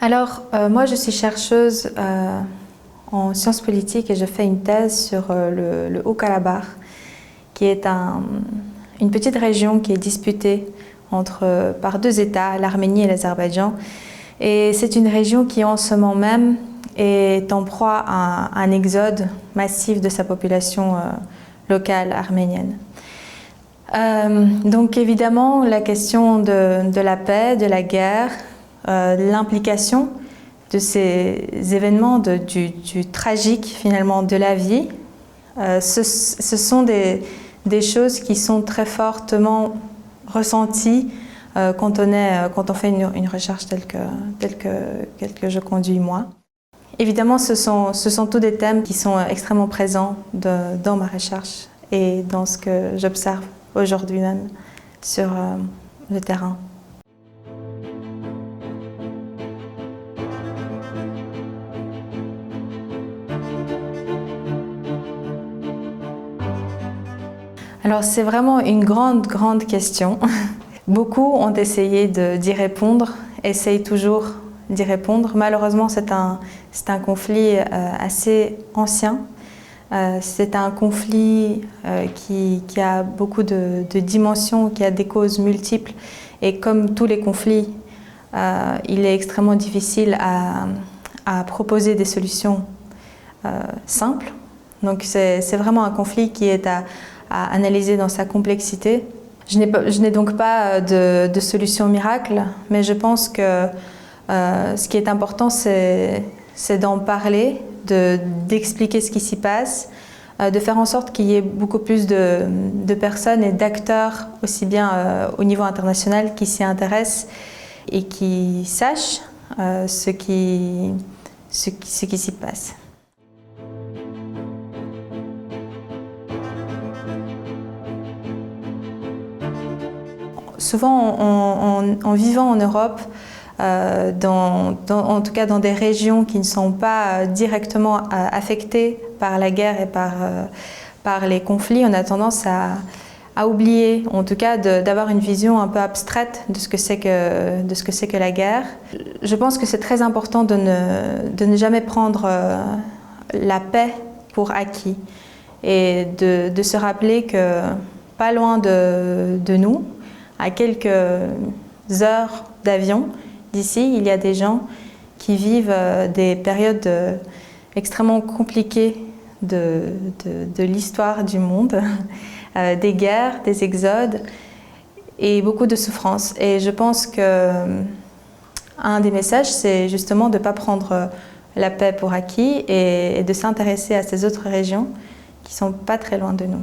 Moi je suis chercheuse en sciences politiques et je fais une thèse sur le Haut-Karabakh, qui est une petite région qui est disputée par deux États, l'Arménie et l'Azerbaïdjan. Et c'est une région qui en ce moment même est en proie à un exode massif de sa population locale arménienne. Donc évidemment, la question de la paix, de la guerre, l'implication de ces événements, du tragique finalement de la vie, ce sont des choses qui sont très fortement ressenties quand on fait une recherche telle que je conduis moi. Évidemment, ce sont tous des thèmes qui sont extrêmement présents dans ma recherche et dans ce que j'observe aujourd'hui même sur le terrain. Alors c'est vraiment une grande question. Beaucoup ont essayé d'y répondre, essayent toujours d'y répondre. Malheureusement, c'est un conflit assez ancien. C'est un conflit qui a beaucoup de dimensions, qui a des causes multiples. Et comme tous les conflits, il est extrêmement difficile à proposer des solutions simples. Donc c'est vraiment un conflit qui est à analyser dans sa complexité. Je n'ai donc pas de solution miracle, mais je pense que ce qui est important, c'est d'en parler, d'expliquer ce qui s'y passe, de faire en sorte qu'il y ait beaucoup plus de personnes et d'acteurs, aussi bien au niveau international, qui s'y intéressent et qui sachent ce qui s'y passe. Souvent, en vivant en Europe, en tout cas dans des régions qui ne sont pas directement affectées par la guerre et par les conflits, on a tendance à oublier, en tout cas d'avoir une vision un peu abstraite de ce que c'est que la guerre. Je pense que c'est très important de ne jamais prendre la paix pour acquis et de se rappeler que pas loin de nous, à quelques heures d'avion d'ici, il y a des gens qui vivent des périodes extrêmement compliquées de l'histoire du monde, des guerres, des exodes et beaucoup de souffrances. Et je pense qu'un des messages, c'est justement de ne pas prendre la paix pour acquis et de s'intéresser à ces autres régions qui ne sont pas très loin de nous.